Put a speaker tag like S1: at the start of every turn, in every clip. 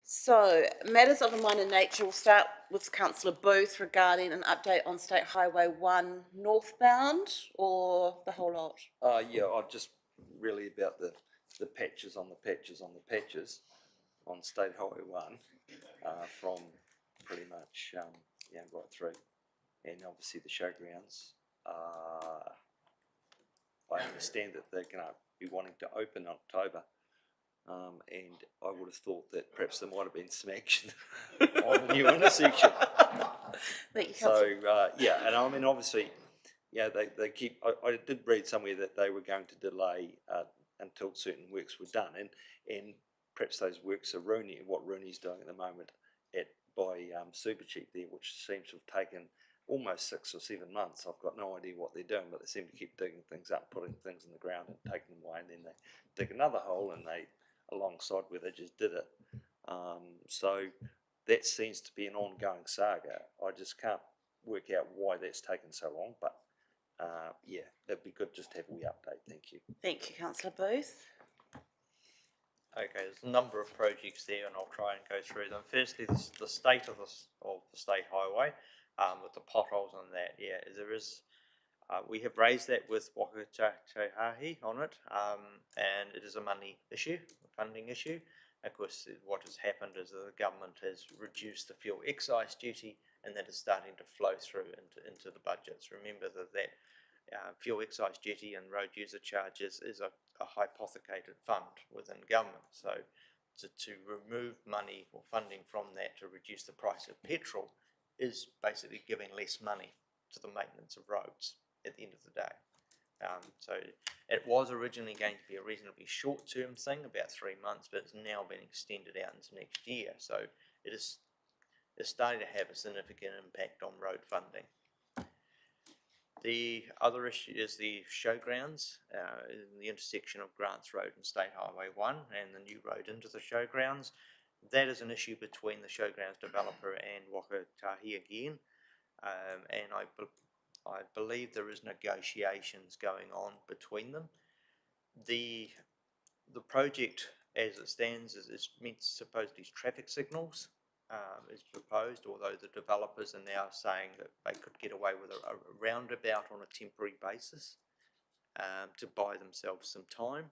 S1: So, matters of a minor nature will start with Councillor Booth regarding an update on State Highway 1 northbound or the whole lot?
S2: Yeah, I just really about the patches on the patches on the patches on State Highway 1 from pretty much right through, and obviously the showgrounds. I understand that they're going to be wanting to open in October, and I would have thought that perhaps there might have been some action on the new intersection.
S1: Thank you,
S2: So
S1: Councillor.
S2: and I mean obviously, they keep. I did read somewhere that they were going to delay until certain works were done, and perhaps those works are Rooney, what Rooney's doing at the moment by Supercheap there, which seems to have taken almost 6 or 7 months. I've got no idea what they're doing, but they seem to keep digging things up, putting things in the ground and taking them away, and then they dig another hole and they alongside where they just did it. So that seems to be an ongoing saga. I just can't work out why that's taken so long, but it'd be good just to have a wee update. Thank you.
S1: Thank you, Councillor Booth.
S3: Okay, there's a number of projects there, and I'll try and go through them. Firstly, the state of the state highway, with the potholes on that. Yeah, there is. We have raised that with Waka Tahahi on it, and it is a money issue, a funding issue. Of course, what has happened is that the government has reduced the fuel excise duty, and that is starting to flow through into the budgets. Remember that fuel excise duty and road user charges is a hypothecated fund within government. So to remove money or funding from that to reduce the price of petrol is basically giving less money to the maintenance of roads at the end of the day. So it was originally going to be a reasonably short-term thing, about 3 months, but it's now been extended out into next year. So it's starting to have a significant impact on road funding. The other issue is the showgrounds in the intersection of Grants Road and State Highway 1 and the new road into the showgrounds. That is an issue between the showgrounds developer and Waka Tahi again, and I believe there is negotiations going on between them. The project as it stands is meant to supposedly traffic signals. Is proposed, although the developers are now saying that they could get away with a roundabout on a temporary basis to buy themselves some time.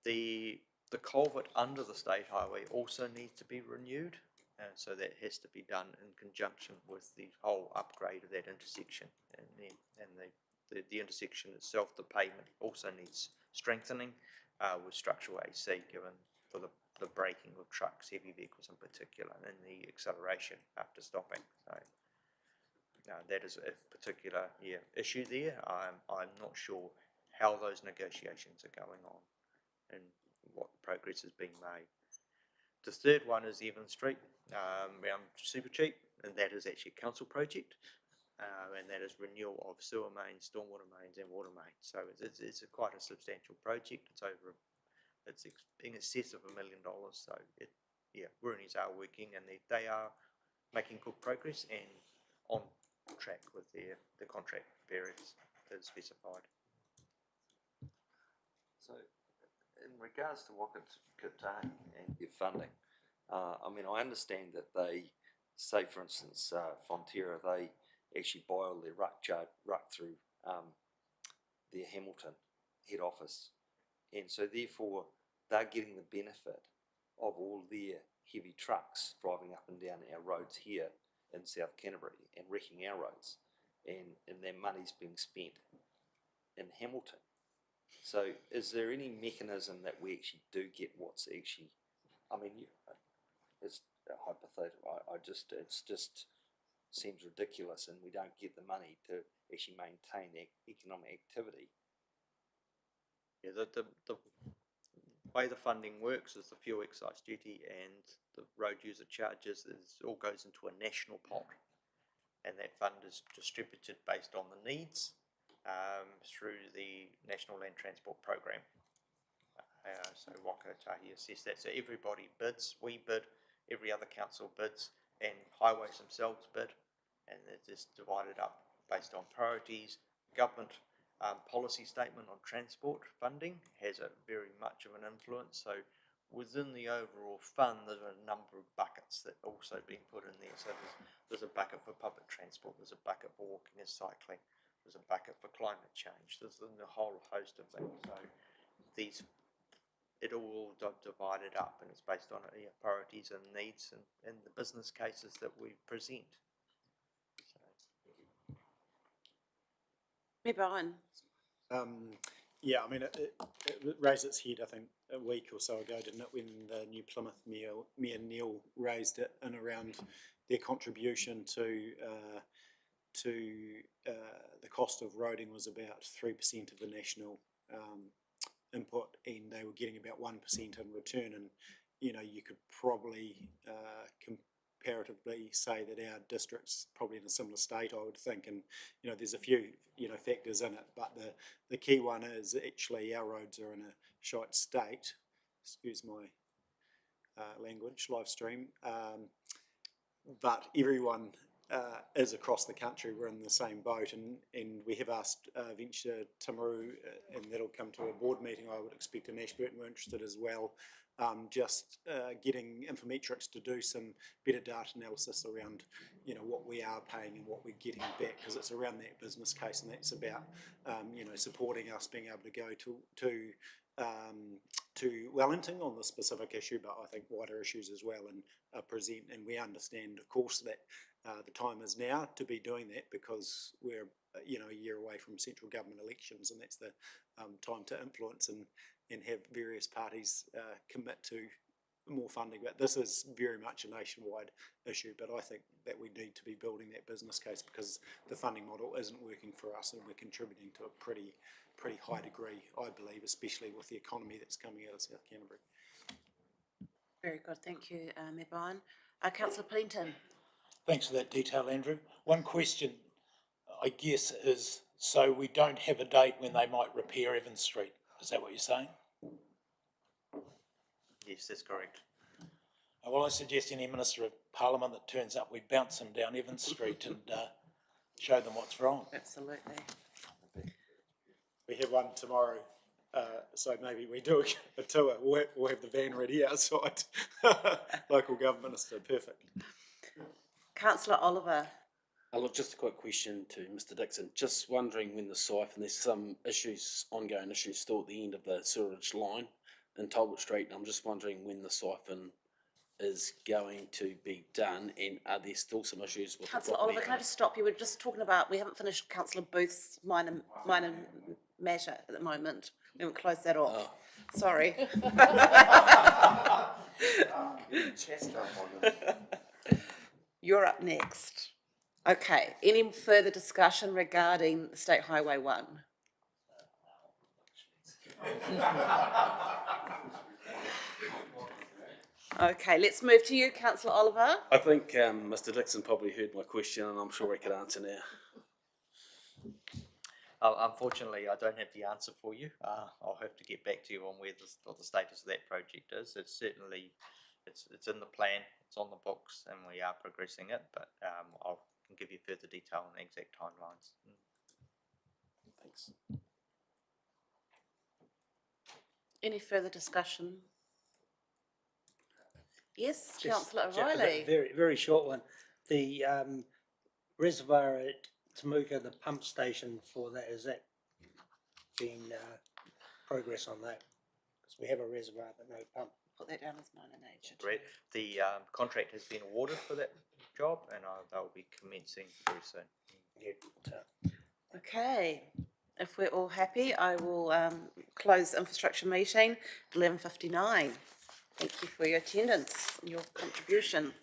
S3: The culvert under the state highway also needs to be renewed, so that has to be done in conjunction with the whole upgrade of that intersection, and the intersection itself, the pavement also needs strengthening with structural AC given for the braking of trucks, heavy vehicles in particular, and the acceleration after stopping. So that is a particular issue there. I'm not sure how those negotiations are going on and what progress is being made. The third one is Evan Street around Supercheap, and that is actually a council project, and that is renewal of sewer mains, stormwater mains, and water mains. So it's quite a substantial project. It's in excess of $1 million. So Rooney's are working, and they are making good progress and on track with the contract periods that are specified.
S2: So, in regards to Wakatane and their funding, I mean, I understand that they say, for instance, Fonterra, they actually buy all their ruck through their Hamilton head office, and so therefore they're getting the benefit of all their heavy trucks driving up and down our roads here in South Canterbury and wrecking our roads, and their money's being spent in Hamilton. So is there any mechanism that we actually do get what's actually, I mean, it's hypothetical, it's just seems ridiculous, and we don't get the money to actually maintain economic activity.
S3: Yeah, the way the funding works is the fuel excise duty and the road user charges all goes into a national pot, and that fund is distributed based on the needs through the National Land Transport Program. So Waka Tahi assess that. So everybody bids, we bid, every other council bids, and highways themselves bid, and it is divided up based on priorities. Government policy statement on transport funding has a very much of an influence. So within the overall fund, there are a number of buckets that also been put in there. So there's a bucket for public transport, there's a bucket for walking and cycling, there's a bucket for climate change, there's a whole host of things. So it all divided up, and it's based on priorities and needs and the business cases that we present. So.
S1: Mayor Bowen.
S4: Yeah, I mean, it raised its head, I think, a week or so ago, didn't it, when the New Plymouth Mayor Neil raised it in around their contribution to the cost of roading was about 3% of the national input, and they were getting about 1% in return. And you know, you could probably comparatively say that our district's probably in a similar state, I would think. And you know, there's a few factors in it, but the key one is actually our roads are in a shite state. Excuse my language, live stream. But everyone is across the country. We're in the same boat, and we have asked Venture Timaru, and that'll come to a board meeting. I would expect in Ashburton we're interested as well. Just getting Infometrics to do some better data analysis around, you know, what we are paying and what we're getting back, because it's around that business case, and that's about, you know, supporting us being able to go to Wellington on the specific issue, but I think wider issues as well, and present. And we understand, of course, that the time is now to be doing that, because we're, you know, a year away from central government elections, and that's the time to influence and have various parties commit to more funding. But this is very much a nationwide issue, but I think that we need to be building that business case, because the funding model isn't working for us, and we're contributing to a pretty high degree, I believe, especially with the economy that's coming out of South Canterbury.
S1: Very good, thank you, Mayor Bowen. Councillor Pennington.
S5: Thanks for that detail, Andrew. One question, I guess, is so we don't have a date when they might repair Evans Street. Is that what you're saying?
S3: Yes, that's correct.
S5: Well, I suggest any Minister of Parliament that turns up, we bounce them down Evans Street and show them what's wrong.
S1: Absolutely.
S4: We have one tomorrow, so maybe we do a tour. We'll have the van ready outside. Local government minister, perfect.
S1: Councillor Oliver.
S6: Look, just a quick question to Mr Dixon. Just wondering when the siphon, there's some issues, ongoing issues still at the end of the sewerage line in Talbot Street. And I'm just wondering when the siphon is going to be done, and are there still some issues with
S1: Councillor
S6: the property
S1: Oliver, can I just stop you? We're just talking about, we haven't finished Councillor Booth's minor matter at the moment. We haven't closed that off.
S6: Oh.
S1: Sorry. You're up next. Okay, any further discussion regarding State Highway 1? Okay, let's move to you, Councillor Oliver.
S6: I think Mr Dixon probably heard my question, and I'm sure he could answer now.
S3: Unfortunately, I don't have the answer for you. I'll have to get back to you on what the status of that project is. It's certainly, it's in the plan, it's on the books, and we are progressing it, but I can give you further detail on the exact timelines.
S6: Thanks.
S1: Any further discussion? Yes,
S7: Just
S1: Councillor
S7: a
S1: O'Reilly.
S7: very, very short one. The reservoir at Temuka, the pump station for that, is that been progress on that? Because we have a reservoir but no pump.
S1: Put that down as minor nature.
S3: Right. The contract has been awarded for that job, and they'll be commencing very soon.
S7: Yeah.
S1: Okay, if we're all happy, I will close the infrastructure meeting at 11:59. Thank you for your attendance and your contribution.